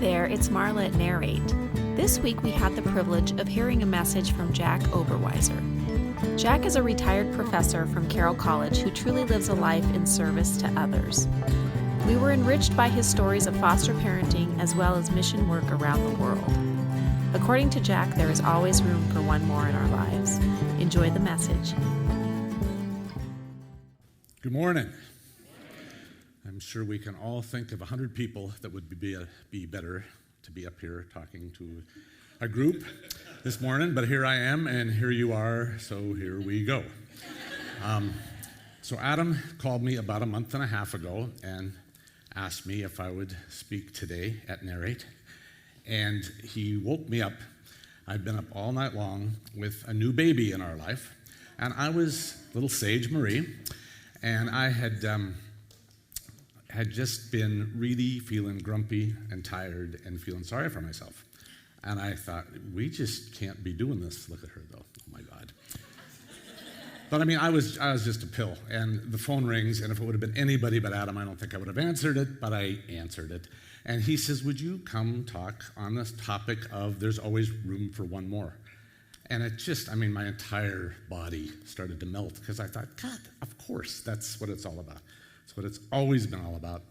there, it's Marla at Narrate. This week we had the privilege of hearing a message from Jack Oberweiser. Jack is a retired professor from Carroll College who truly lives a life in service to others. We were enriched by his stories of foster parenting as well as mission work around the world. According to Jack, there is always room for one more in our lives. Enjoy the message. Good morning. I'm sure we can all think of 100 people that would be better to be up here talking to a group this morning, but here I am, and here you are, so here we go. So Adam called me about a month and a half ago and asked me if I would speak today at Narrate, and he woke me up. I'd been up all night long with a new baby in our life, and I was little Sage Marie, and I had just been really feeling grumpy and tired and feeling sorry for myself. And I thought, we just can't be doing this. Look at her, though. Oh, my God. But, I mean, I was just a pill. And the phone rings, and if it would have been anybody but Adam, I don't think I would have answered it, but I answered it. And he says, would you come talk on this topic of there's always room for one more? And it just, I mean, my entire body started to melt because I thought, God, of course, that's what it's all about. It's what it's always been all about.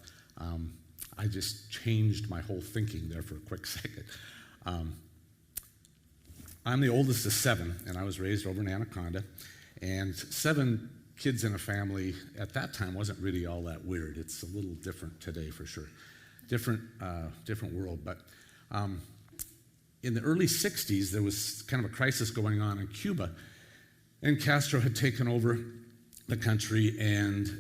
I just changed my whole thinking there for a quick second. I'm the oldest of 7, and I was raised over in Anaconda. And 7 kids in a family at that time wasn't really all that weird. It's a little different today for sure. Different world. But in the early 60s, there was kind of a crisis going on in Cuba. And Castro had taken over the country, and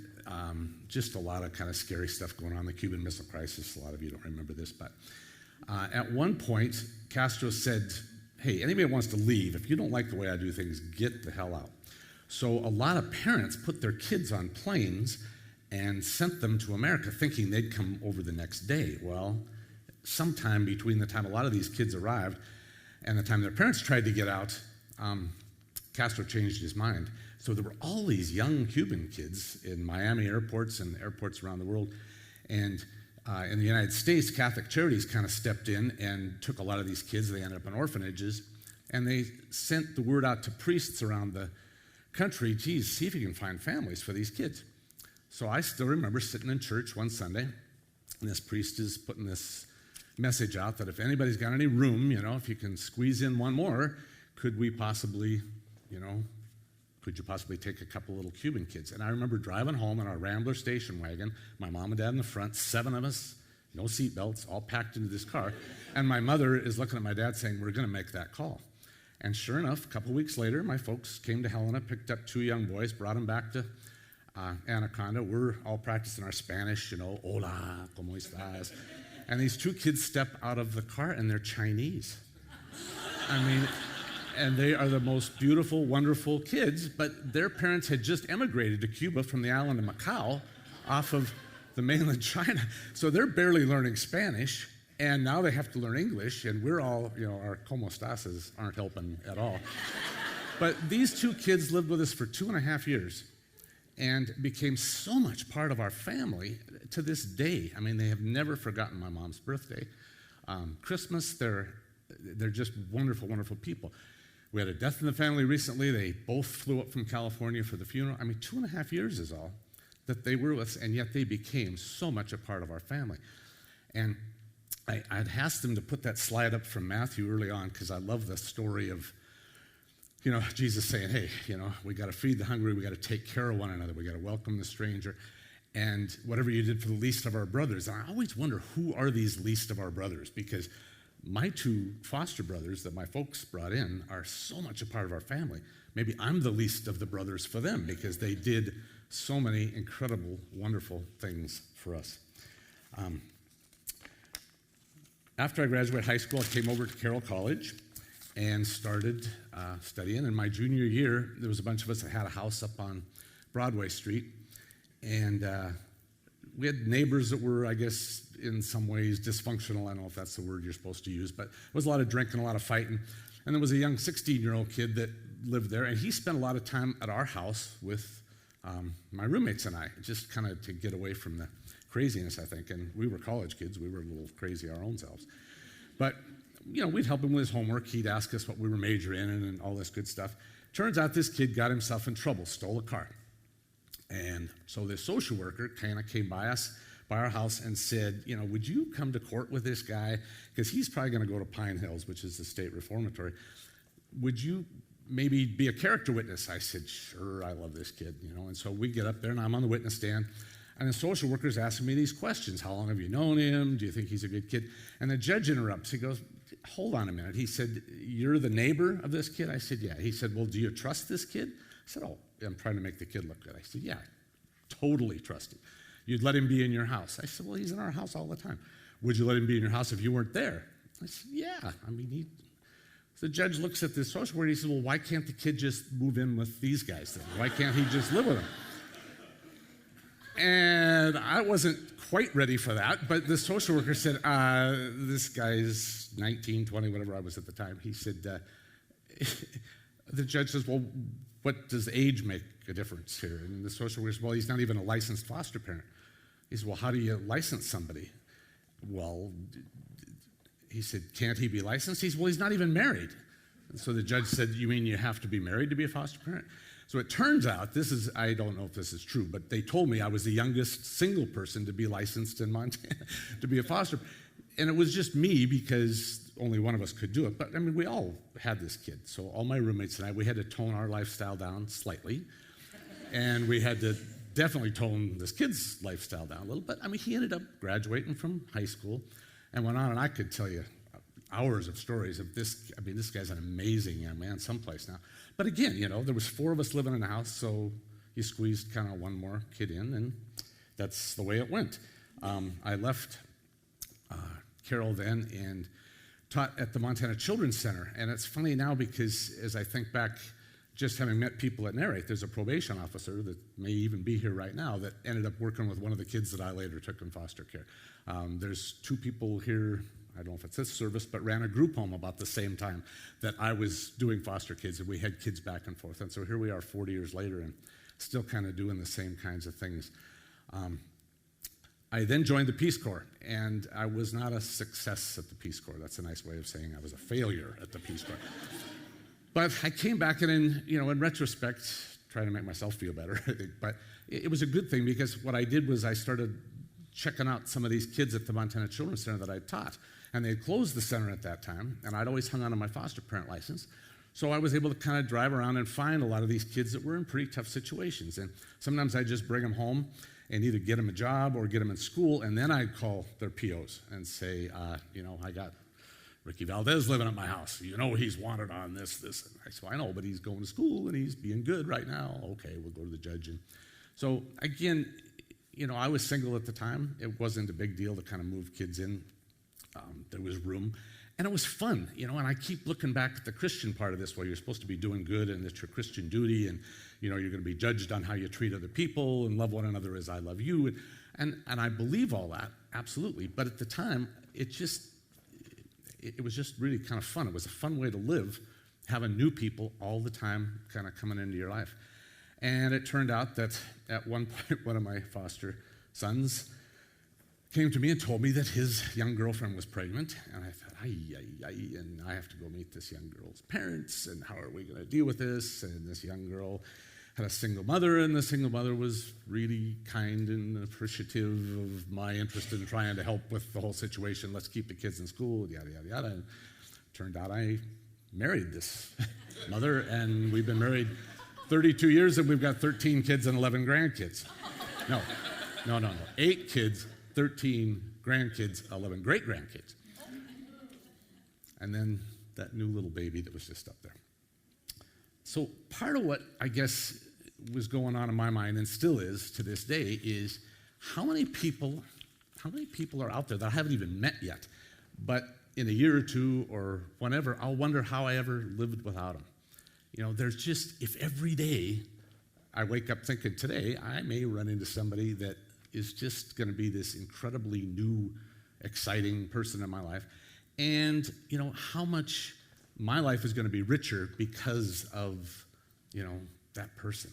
just a lot of kind of scary stuff going on, the Cuban Missile Crisis. A lot of you don't remember this, but at one point, Castro said, hey, anybody wants to leave, if you don't like the way I do things, get the hell out. So a lot of parents put their kids on planes and sent them to America thinking they'd come over the next day. Well, sometime between the time a lot of these kids arrived and the time their parents tried to get out, Castro changed his mind. So there were all these young Cuban kids in Miami airports and airports around the world. And in the United States, Catholic Charities kind of stepped in and took a lot of these kids. They ended up in orphanages. And they sent the word out to priests around the country, geez, see if you can find families for these kids. So I still remember sitting in church one Sunday, and this priest is putting this message out that if anybody's got any room, if you can squeeze in one more, could you possibly take a couple little Cuban kids? And I remember driving home in our Rambler station wagon, my mom and dad in the front, 7 of us, no seatbelts, all packed into this car. And my mother is looking at my dad saying, we're going to make that call. And sure enough, a couple weeks later, my folks came to Helena, picked up 2 young boys, brought them back to Anaconda. We're all practicing our Spanish, hola, ¿cómo estás? And these 2 kids step out of the car, and they're Chinese. I mean, and they are the most beautiful, wonderful kids, but their parents had just emigrated to Cuba from the island of Macau off of the mainland China. So they're barely learning Spanish, and now they have to learn English, and we're all, our como estases aren't helping at all. But these 2 kids lived with us for 2.5 years and became so much part of our family to this day. I mean, they have never forgotten my mom's birthday. Christmas, they're just wonderful, wonderful people. We had a death in the family recently. They both flew up from California for the funeral. I mean, 2.5 years is all that they were with us, and yet they became so much a part of our family. And I'd asked them to put that slide up from Matthew early on because I love the story of, Jesus saying, hey, we got to feed the hungry, we got to take care of one another, we got to welcome the stranger, and whatever you did for the least of our brothers. And I always wonder, who are these least of our brothers? Because my 2 foster brothers that my folks brought in are so much a part of our family. Maybe I'm the least of the brothers for them because they did so many incredible, wonderful things for us. After I graduated high school, I came over to Carroll College and started studying. In my junior year, there was a bunch of us that had a house up on Broadway Street, and we had neighbors that were, I guess, in some ways dysfunctional. I don't know if that's the word you're supposed to use, but it was a lot of drinking, a lot of fighting. And there was a young 16-year-old kid that lived there, and he spent a lot of time at our house with my roommates and I, just kind of to get away from the craziness, I think. And we were college kids. We were a little crazy our own selves. But, we'd help him with his homework. He'd ask us what we were majoring in and all this good stuff. Turns out this kid got himself in trouble, stole a car. And so this social worker kind of came by our house and said, would you come to court with this guy? Because he's probably going to go to Pine Hills, which is the state reformatory. Would you maybe be a character witness? I said, sure, I love this kid, And so we get up there, and I'm on the witness stand, and the social worker's asking me these questions. How long have you known him? Do you think he's a good kid? And the judge interrupts. He goes, hold on a minute. He said, you're the neighbor of this kid? I said, yeah. He said, well, do you trust this kid? I said, oh, I'm trying to make the kid look good. I said, yeah, totally trust him. You'd let him be in your house? I said, well, he's in our house all the time. Would you let him be in your house if you weren't there? I said, yeah. The judge looks at this social worker and he says, well, why can't the kid just move in with these guys then? Why can't he just live with them? And I wasn't quite ready for that, but the social worker said, this guy's 19, 20, whatever I was at the time. He said, the judge says, well, what does age make a difference here? And the social worker says, well, he's not even a licensed foster parent. He said, well, how do you license somebody? Well, he said, can't he be licensed? He said, well, he's not even married. And so the judge said, you mean you have to be married to be a foster parent? So it turns out, I don't know if this is true, but they told me I was the youngest single person to be licensed in Montana to be a foster parent. And it was just me because only one of us could do it. But, we all had this kid. So all my roommates and I, we had to tone our lifestyle down slightly. And we had to definitely tone this kid's lifestyle down a little. But, he ended up graduating from high school and went on. And I could tell you hours of stories of this. This guy's an amazing young man someplace now. But again, there was 4 of us living in the house, so you squeezed kind of one more kid in, and that's the way it went. I left Carroll then and taught at the Montana Children's Center. And it's funny now because as I think back, just having met people at Narrate, there's a probation officer that may even be here right now that ended up working with one of the kids that I later took in foster care. There's 2 people here, I don't know if it's this service, but ran a group home about the same time that I was doing foster kids, and we had kids back and forth. And so here we are 40 years later and still kind of doing the same kinds of things. I then joined the Peace Corps, and I was not a success at the Peace Corps. That's a nice way of saying I was a failure at the Peace Corps. But I came back and in retrospect, trying to make myself feel better, I think, but it was a good thing because what I did was I started checking out some of these kids at the Montana Children's Center that I taught. And they had closed the center at that time, and I'd always hung on to my foster parent license. So I was able to kind of drive around and find a lot of these kids that were in pretty tough situations. And sometimes I'd just bring them home and either get them a job or get them in school, and then I'd call their POs and say, I got Ricky Valdez living at my house. He's wanted on this. And I said, I know, but he's going to school and he's being good right now. Okay, we'll go to the judge. And so again, I was single at the time. It wasn't a big deal to kind of move kids in. There was room, and it was fun, and I keep looking back at the Christian part of this, where you're supposed to be doing good, and it's your Christian duty, and, you're going to be judged on how you treat other people, and love one another as I love you, and I believe all that, absolutely, but at the time, it was just really kind of fun. It was a fun way to live, having new people all the time kind of coming into your life, and it turned out that at one point, one of my foster sons came to me and told me that his young girlfriend was pregnant. And I thought, and I have to go meet this young girl's parents, and how are we going to deal with this? And this young girl had a single mother, and the single mother was really kind and appreciative of my interest in trying to help with the whole situation. Let's keep the kids in school, yada, yada, yada. And it turned out I married this mother, and we've been married 32 years, and we've got 13 kids and 11 grandkids. No. 8 kids, 13 grandkids, 11 great-grandkids. And then that new little baby that was just up there. So part of what I guess was going on in my mind, and still is to this day, is how many people are out there that I haven't even met yet, but in a year or two or whenever, I'll wonder how I ever lived without them. There's just, if every day I wake up thinking today, I may run into somebody that is just going to be this incredibly new, exciting person in my life. And, how much my life is going to be richer because of, that person.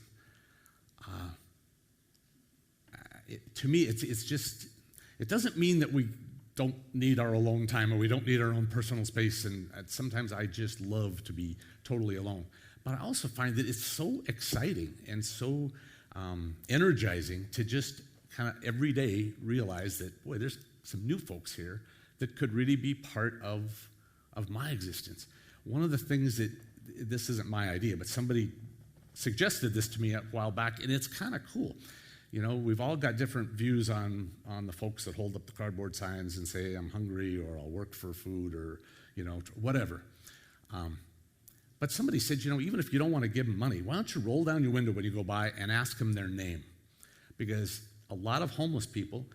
To me, it's just It doesn't mean that we don't need our alone time or we don't need our own personal space, and sometimes I just love to be totally alone. But I also find that it's so exciting and so energizing to just kind of every day realize that, boy, there's some new folks here that could really be part of my existence. One of the things that, this isn't my idea, but somebody suggested this to me a while back, and it's kind of cool. You know, we've all got different views on the folks that hold up the cardboard signs and say, I'm hungry, or I'll work for food, or, you know, whatever. But somebody said, you know, even if you don't want to give them money, why don't you roll down your window when you go by and ask them their name? Because a lot of homeless people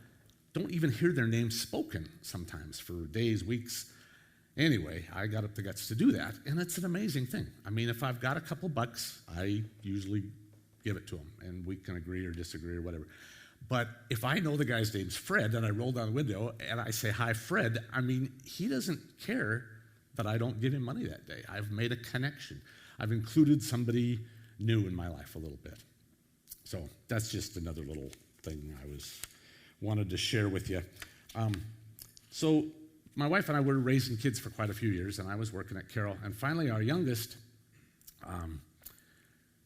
don't even hear their name spoken sometimes for days, weeks. Anyway, I got up the guts to do that, and it's an amazing thing. I mean, if I've got a couple bucks, I usually give it to them, and we can agree or disagree or whatever. But if I know the guy's name's Fred, and I roll down the window, and I say, hi, Fred, I mean, he doesn't care that I don't give him money that day. I've made a connection. I've included somebody new in my life a little bit. So that's just another little thing I wanted to share with you. So my wife and I were raising kids for quite a few years, and I was working at Carroll, and finally our youngest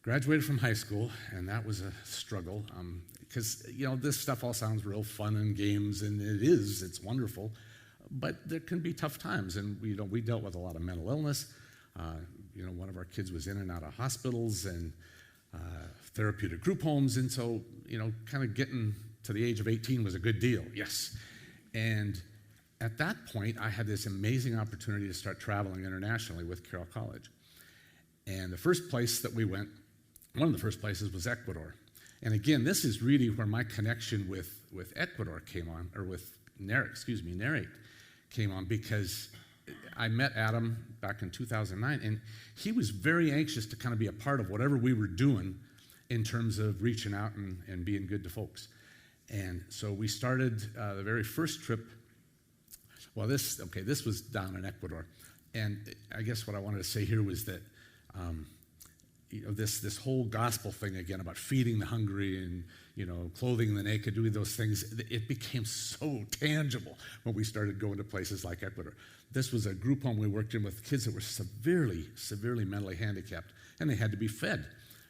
graduated from high school, and that was a struggle because, you know, this stuff all sounds real fun and games, and it's wonderful, but there can be tough times, and we dealt with a lot of mental illness. You know, one of our kids was in and out of hospitals and therapeutic group homes, and so, you know, kind of getting to the age of 18 was a good deal, yes. And at that point, I had this amazing opportunity to start traveling internationally with Carroll College. And the first place that we went, one of the first places was Ecuador. And again, this is really where my connection with Ecuador came on, or with Narrate came on, because I met Adam back in 2009, and he was very anxious to kind of be a part of whatever we were doing in terms of reaching out and being good to folks. And so we started the very first trip. Well, this was down in Ecuador. And I guess what I wanted to say here was that you know, this whole gospel thing again about feeding the hungry and, you know, clothing the naked, doing those things, it became so tangible when we started going to places like Ecuador. This was a group home we worked in with kids that were severely mentally handicapped, and they had to be fed.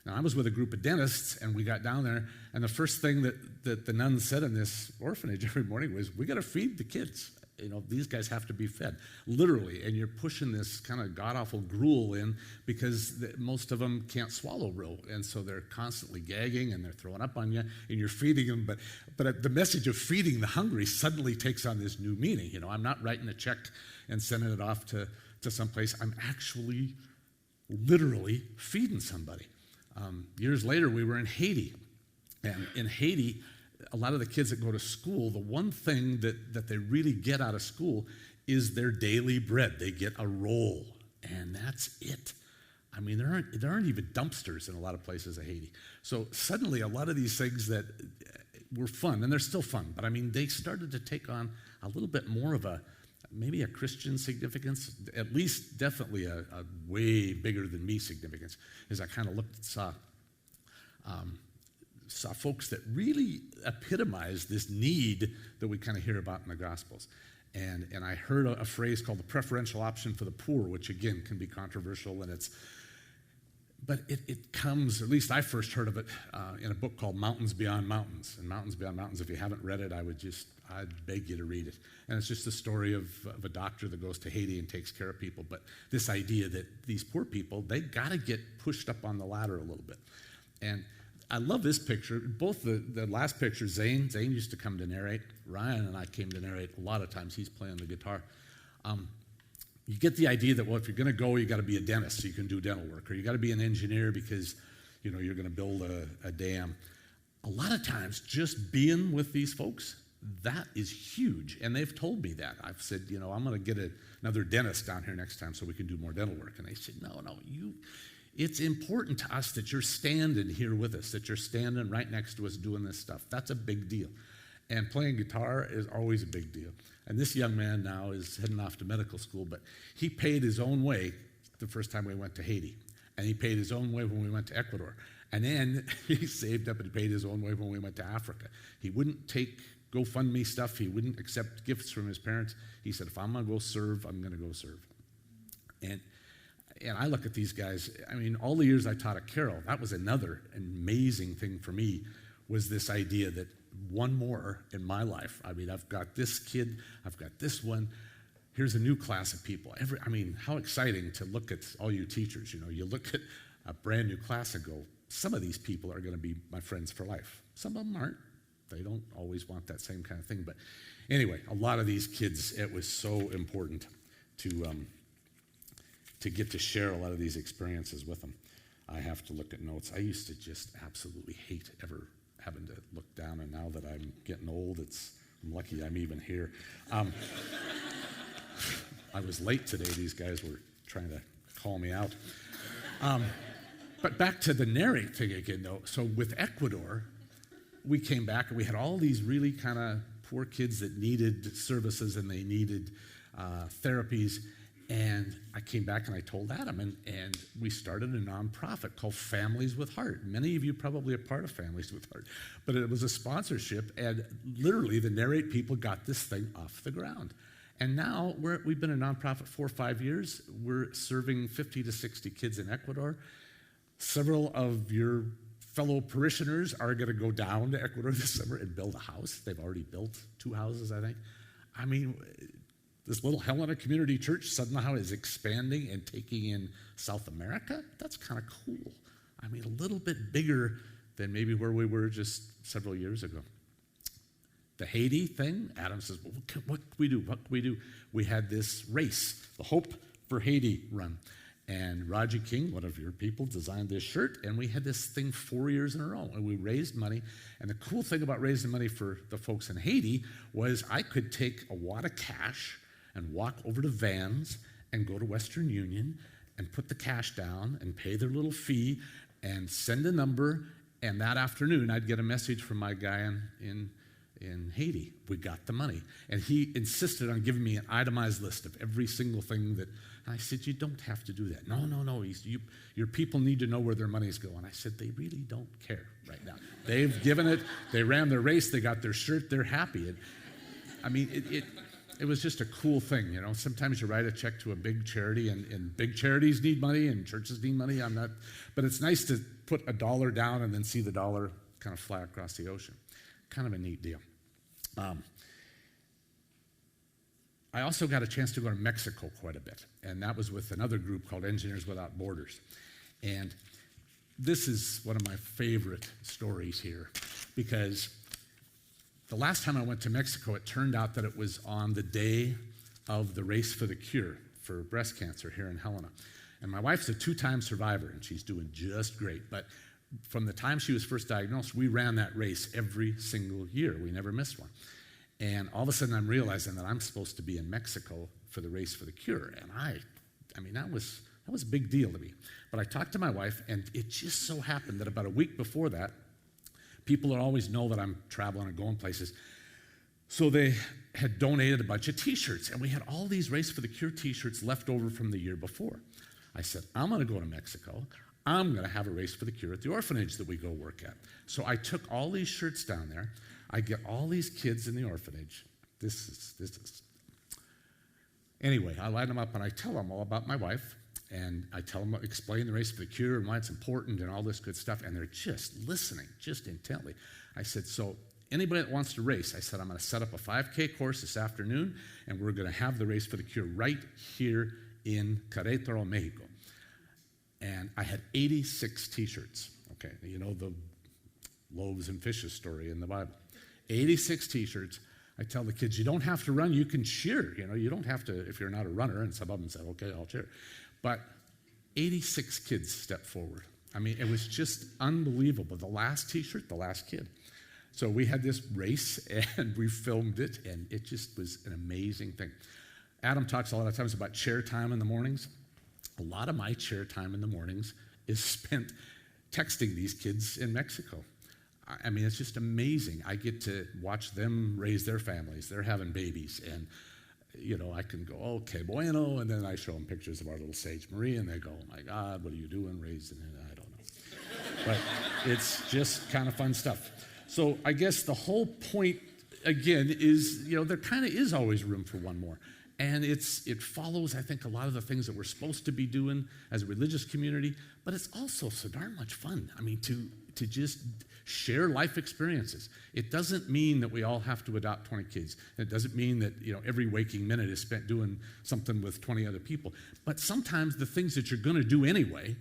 Now, I was with a group of dentists, and we got down there, and the first thing that the nuns said in this orphanage every morning was, we got to feed the kids. You know, these guys have to be fed, literally, and you're pushing this kind of god-awful gruel in because most of them can't swallow real, and so they're constantly gagging and they're throwing up on you, and you're feeding them, but the message of feeding the hungry suddenly takes on this new meaning. You know, I'm not writing a check and sending it off to someplace. I'm actually, literally feeding somebody. Years later, we were in Haiti, and in Haiti, a lot of the kids that go to school, the one thing that they really get out of school is their daily bread. They get a roll, and that's it. I mean, there aren't even dumpsters in a lot of places in Haiti. So suddenly, a lot of these things that were fun, and they're still fun, but I mean, they started to take on a little bit more of maybe a Christian significance, at least definitely a way bigger than me significance, as I kind of looked and saw folks that really epitomized this need that we kind of hear about in the Gospels. And I heard a phrase called the preferential option for the poor, which again can be controversial, but it comes, at least I first heard of it in a book called Mountains Beyond Mountains. And Mountains Beyond Mountains, if you haven't read it, I'd beg you to read it. And it's just the story of a doctor that goes to Haiti and takes care of people. But this idea that these poor people, they got to get pushed up on the ladder a little bit. And I love this picture. Both the last picture, Zane used to come to Narrate. Ryan and I came to Narrate a lot of times. He's playing the guitar. You get the idea that, well, if you're going to go, you got to be a dentist so you can do dental work, or you got to be an engineer because, you know, you're going to build a dam. A lot of times, just being with these folks, that is huge. And they've told me that. I've said, you know, I'm going to get another dentist down here next time so we can do more dental work. And they said, no, it's important to us that you're standing here with us, that you're standing right next to us doing this stuff. That's a big deal. And playing guitar is always a big deal. And this young man now is heading off to medical school, but he paid his own way the first time we went to Haiti. And he paid his own way when we went to Ecuador. And then he saved up and paid his own way when we went to Africa. He wouldn't take GoFundMe stuff. He wouldn't accept gifts from his parents. He said, if I'm going to go serve, I'm going to go serve. And I look at these guys, I mean, all the years I taught at Carroll, that was another amazing thing for me, was this idea that one more in my life. I mean, I've got this kid, I've got this one. Here's a new class of people. I mean, how exciting to look at all you teachers. You look at a brand new class and go, some of these people are going to be my friends for life. Some of them aren't. They don't always want that same kind of thing. But anyway, a lot of these kids, it was so important to get to share a lot of these experiences with them. I have to look at notes. I used to just absolutely hate ever having to look down, and now that I'm getting old, I'm lucky I'm even here. I was late today. These guys were trying to call me out. But back to the Narrate thing again, though. So with Ecuador, we came back and we had all these really kind of poor kids that needed services and they needed therapies. And I came back and I told Adam, and we started a nonprofit called Families with Heart. Many of you probably are part of Families with Heart. But it was a sponsorship, and literally the Narrate people got this thing off the ground. And now we've been a nonprofit 4 or 5 years. We're serving 50 to 60 kids in Ecuador. Several of your fellow parishioners are going to go down to Ecuador this summer and build a house. They've already built 2 houses, I think. I mean, this little Helena Community Church somehow is expanding and taking in South America. That's kind of cool. I mean, a little bit bigger than maybe where we were just several years ago. The Haiti thing, Adam says, well, what can we do? What can we do? We had this race, the Hope for Haiti run. And Raji King, one of your people, designed this shirt, and we had this thing 4 years in a row, and we raised money. And the cool thing about raising money for the folks in Haiti was I could take a wad of cash and walk over to Vans and go to Western Union and put the cash down and pay their little fee and send a number, and that afternoon I'd get a message from my guy in Haiti. We got the money. And he insisted on giving me an itemized list of every single thing that, and I said, you don't have to do that. No. Your people need to know where their money's going. I said, they really don't care right now. They've given it, they ran their race, they got their shirt, they're happy. It was just a cool thing, Sometimes you write a check to a big charity, and big charities need money, and churches need money. But it's nice to put $1 down and then see the dollar kind of fly across the ocean. Kind of a neat deal. I also got a chance to go to Mexico quite a bit, and that was with another group called Engineers Without Borders. And this is one of my favorite stories here, because the last time I went to Mexico, it turned out that it was on the day of the Race for the Cure for breast cancer here in Helena. And my wife's a 2-time survivor, and she's doing just great. But from the time she was first diagnosed, we ran that race every single year. We never missed one. And all of a sudden, I'm realizing that I'm supposed to be in Mexico for the Race for the Cure. And I mean, that was a big deal to me. But I talked to my wife, and it just so happened that about a week before that, people always know that I'm traveling and going places. So they had donated a bunch of T-shirts, and we had all these Race for the Cure T-shirts left over from the year before. I said, I'm going to go to Mexico. I'm going to have a Race for the Cure at the orphanage that we go work at. So I took all these shirts down there. I get all these kids in the orphanage. This is. Anyway, I line them up and I tell them all about my wife, and I tell them, explain the Race for the Cure and why it's important and all this good stuff, and they're just listening, just intently. I said, so anybody that wants to race, I said, I'm going to set up a 5K course this afternoon, and we're going to have the Race for the Cure right here in Querétaro, Mexico. And I had 86 T-shirts, okay? The loaves and fishes story in the Bible. 86 T-shirts. I tell the kids, you don't have to run, you can cheer. You don't have to, if you're not a runner, and some of them said, okay, I'll cheer. But 86 kids stepped forward. I mean, it was just unbelievable. The last T-shirt, the last kid. So we had this race, and we filmed it, and it just was an amazing thing. Adam talks a lot of times about chair time in the mornings. A lot of my chair time in the mornings is spent texting these kids in Mexico. I mean, it's just amazing. I get to watch them raise their families. They're having babies, and I can go, okay, bueno, and then I show them pictures of our little Sage Marie, and they go, oh my God, what are you doing raising it? I don't know. But it's just kind of fun stuff. So I guess the whole point again, is, there kind of is always room for one more. And it follows, I think, a lot of the things that we're supposed to be doing as a religious community, but it's also so darn much fun. I mean, to just share life experiences. It doesn't mean that we all have to adopt 20 kids. It doesn't mean that, every waking minute is spent doing something with 20 other people. But sometimes the things that you're going to do anyway,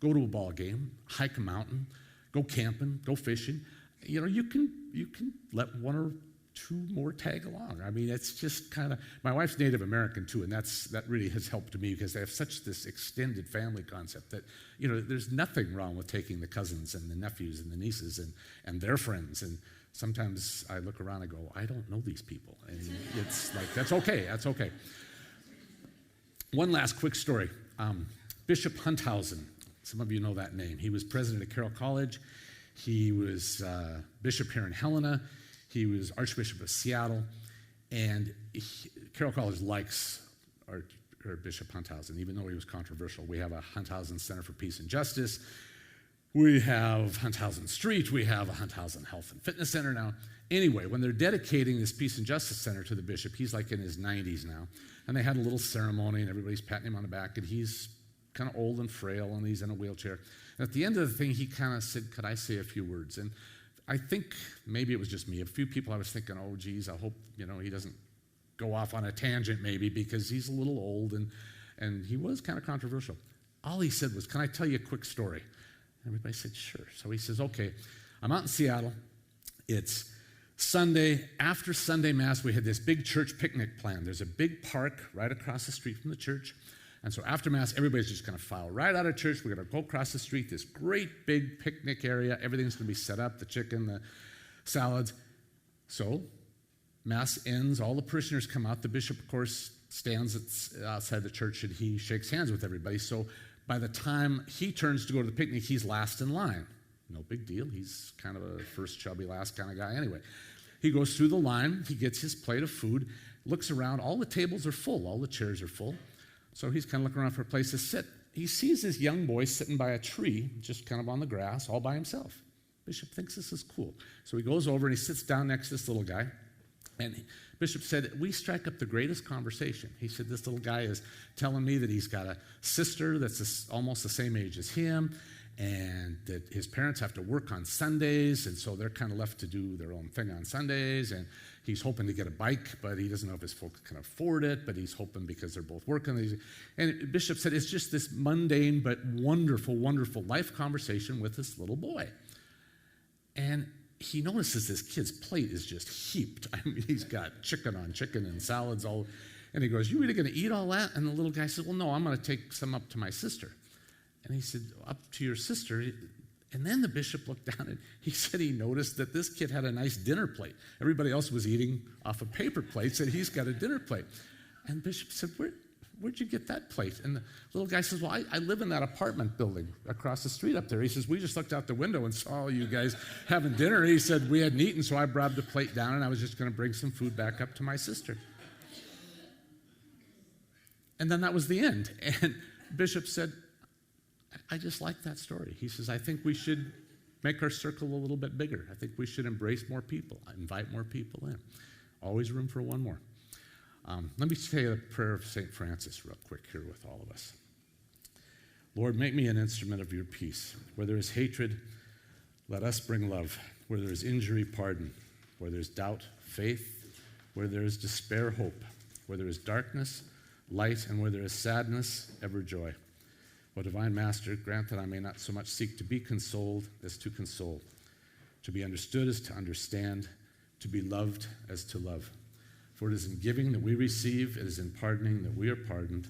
go to a ball game, hike a mountain, go camping, go fishing, you can let one or two more tag along. I mean, it's just kind of, my wife's Native American too, and that really has helped me because they have such this extended family concept that, there's nothing wrong with taking the cousins and the nephews and the nieces and their friends. And sometimes I look around and go, I don't know these people. And it's like, that's okay. One last quick story. Bishop Hunthausen, some of you know that name. He was president of Carroll College. He was bishop here in Helena. He was Archbishop of Seattle, and Carroll College likes our Bishop Hunthausen, even though he was controversial. We have a Hunthausen Center for Peace and Justice. We have Hunthausen Street. We have a Hunthausen Health and Fitness Center now. Anyway, when they're dedicating this Peace and Justice Center to the bishop, he's like in his 90s now, and they had a little ceremony, and everybody's patting him on the back, and he's kind of old and frail, and he's in a wheelchair. And at the end of the thing, he kind of said, could I say a few words? And I think maybe it was just me. A few people I was thinking, oh, geez, I hope, he doesn't go off on a tangent maybe because he's a little old and he was kind of controversial. All he said was, can I tell you a quick story? Everybody said, sure. So he says, okay, I'm out in Seattle. It's Sunday. After Sunday Mass, we had this big church picnic planned. There's a big park right across the street from the church. And so after Mass, everybody's just going to file right out of church. We're going to go across the street, this great big picnic area. Everything's going to be set up, the chicken, the salads. So Mass ends. All the parishioners come out. The bishop, of course, stands outside the church, and he shakes hands with everybody. So by the time he turns to go to the picnic, he's last in line. No big deal. He's kind of a first chubby last kind of guy anyway. He goes through the line. He gets his plate of food, looks around. All the tables are full. All the chairs are full. So he's kind of looking around for a place to sit. He sees this young boy sitting by a tree, just kind of on the grass, all by himself. Bishop thinks this is cool. So he goes over and he sits down next to this little guy. And Bishop said, we strike up the greatest conversation. He said, this little guy is telling me that he's got a sister that's almost the same age as him, and that his parents have to work on Sundays, and so they're kind of left to do their own thing on Sundays, and he's hoping to get a bike, but he doesn't know if his folks can afford it, but he's hoping because they're both working. And Bishop said it's just this mundane but wonderful, wonderful life conversation with this little boy. And he notices this kid's plate is just heaped. I mean, he's got chicken on chicken and salads all. And he goes, you really going to eat all that? And the little guy said, well, no, I'm going to take some up to my sister. And he said, up to your sister? And then the bishop looked down and he said he noticed that this kid had a nice dinner plate. Everybody else was eating off of paper plates, and he's got a dinner plate. And the bishop said, where'd you get that plate? And the little guy says, well, I live in that apartment building across the street up there. He says, we just looked out the window and saw you guys having dinner. He said, we hadn't eaten, so I brought the plate down, and I was just going to bring some food back up to my sister. And then that was the end. And Bishop said, I just like that story. He says, I think we should make our circle a little bit bigger. I think we should embrace more people, invite more people in. Always room for one more. Let me say a prayer of St. Francis real quick here with all of us. Lord, make me an instrument of your peace. Where there is hatred, let us bring love. Where there is injury, pardon. Where there is doubt, faith. Where there is despair, hope. Where there is darkness, light. And where there is sadness, ever joy. O divine Master, grant that I may not so much seek to be consoled as to console, to be understood as to understand, to be loved as to love. For it is in giving that we receive, it is in pardoning that we are pardoned,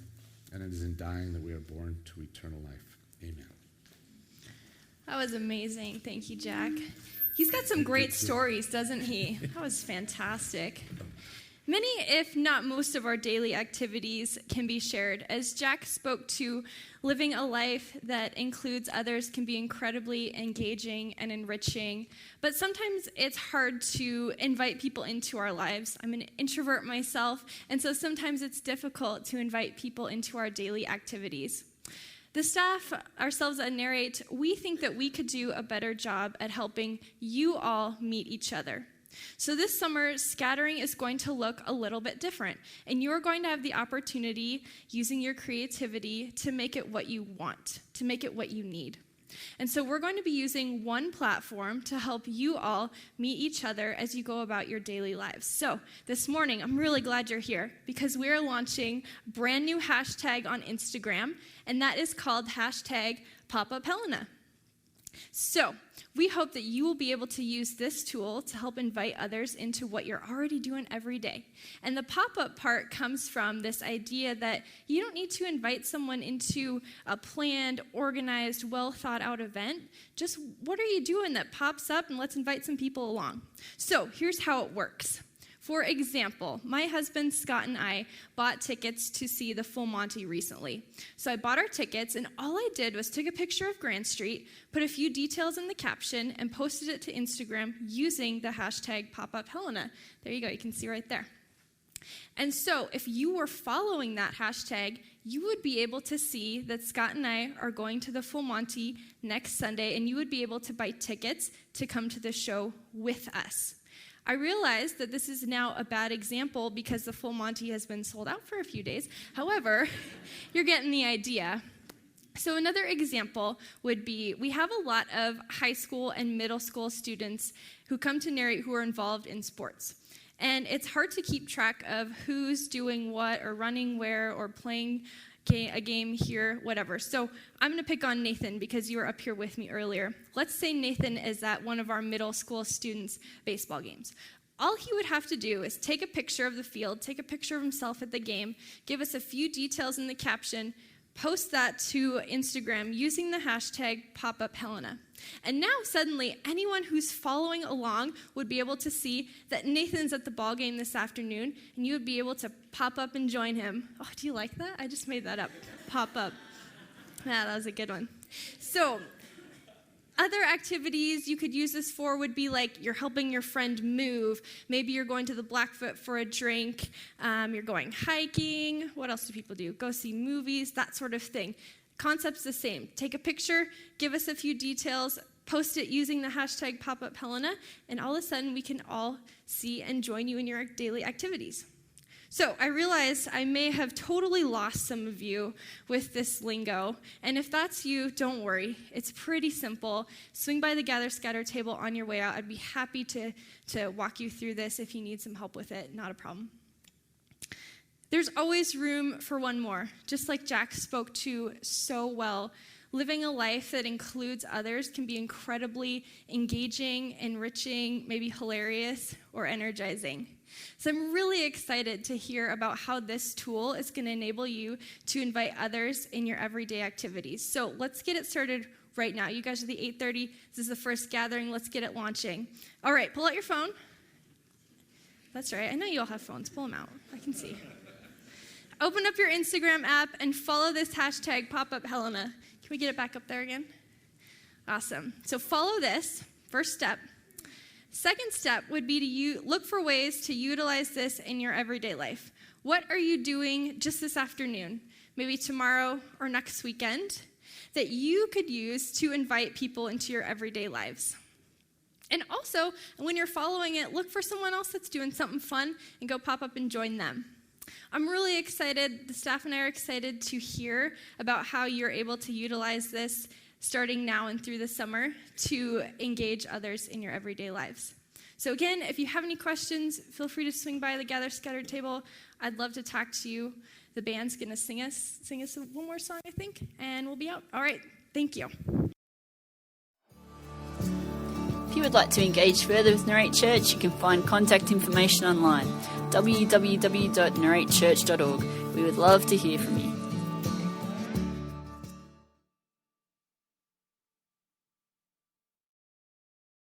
and it is in dying that we are born to eternal life. Amen. That was amazing. Thank you, Jack. He's got some great stories, doesn't he? That was fantastic. Many, if not most, of our daily activities can be shared. As Jack spoke to, living a life that includes others can be incredibly engaging and enriching. But sometimes it's hard to invite people into our lives. I'm an introvert myself, and so sometimes it's difficult to invite people into our daily activities. The staff, ourselves at Narrate, we think that we could do a better job at helping you all meet each other. So this summer, scattering is going to look a little bit different, and you're going to have the opportunity, using your creativity, to make it what you want, to make it what you need. And so we're going to be using one platform to help you all meet each other as you go about your daily lives. So this morning, I'm really glad you're here because we're launching a brand new hashtag on Instagram, and that is called hashtag #PopUpHelena. So we hope that you will be able to use this tool to help invite others into what you're already doing every day. And the pop-up part comes from this idea that you don't need to invite someone into a planned, organized, well-thought-out event. Just what are you doing that pops up, and let's invite some people along. So here's how it works. For example, my husband Scott and I bought tickets to see the Full Monty recently. So I bought our tickets, and all I did was took a picture of Grand Street, put a few details in the caption, and posted it to Instagram using the hashtag #PopUpHelena. There you go, you can see right there. And so if you were following that hashtag, you would be able to see that Scott and I are going to the Full Monty next Sunday, and you would be able to buy tickets to come to the show with us. I realize that this is now a bad example because the Full Monty has been sold out for a few days. However, you're getting the idea. So another example would be, we have a lot of high school and middle school students who come to Narrate who are involved in sports. And it's hard to keep track of who's doing what or running where or playing a game here, whatever. So I'm going to pick on Nathan because you were up here with me earlier. Let's say Nathan is at one of our middle school students' baseball games. All he would have to do is take a picture of the field, take a picture of himself at the game, give us a few details in the caption, post that to Instagram using the hashtag #PopUpHelena. And now suddenly anyone who's following along would be able to see that Nathan's at the ball game this afternoon, and you would be able to pop up and join him. Oh, do you like that? I just made that up. Pop up. Yeah, that was a good one. So other activities you could use this for would be like you're helping your friend move. Maybe you're going to the Blackfoot for a drink. You're going hiking. What else do people do? Go see movies, that sort of thing. Concept's the same. Take a picture, give us a few details, post it using the hashtag #PopUpHelena, and all of a sudden we can all see and join you in your daily activities. So I realize I may have totally lost some of you with this lingo, and if that's you, don't worry. It's pretty simple. Swing by the Gather Scatter table on your way out. I'd be happy to walk you through this if you need some help with it. Not a problem. There's always room for one more. Just like Jack spoke to so well, living a life that includes others can be incredibly engaging, enriching, maybe hilarious, or energizing. So I'm really excited to hear about how this tool is going to enable you to invite others in your everyday activities. So let's get it started right now. You guys are the 8:30. This is the first gathering. Let's get it launching. All right, pull out your phone. That's right. I know you all have phones. Pull them out. I can see. Open up your Instagram app and follow this hashtag #PopUpHelena. Can we get it back up there again? Awesome. So follow this, first step. Second step would be to look for ways to utilize this in your everyday life. What are you doing just this afternoon, maybe tomorrow or next weekend, that you could use to invite people into your everyday lives? And also, when you're following it, look for someone else that's doing something fun and go pop up and join them. I'm really excited, the staff and I are excited to hear about how you're able to utilize this starting now and through the summer to engage others in your everyday lives. So again, if you have any questions, feel free to swing by the Gather Scatter table. I'd love to talk to you. The band's going to sing us one more song, I think, and we'll be out. All right, thank you. If you would like to engage further with Narrate Church, you can find contact information online, www.narratechurch.org. We would love to hear from you.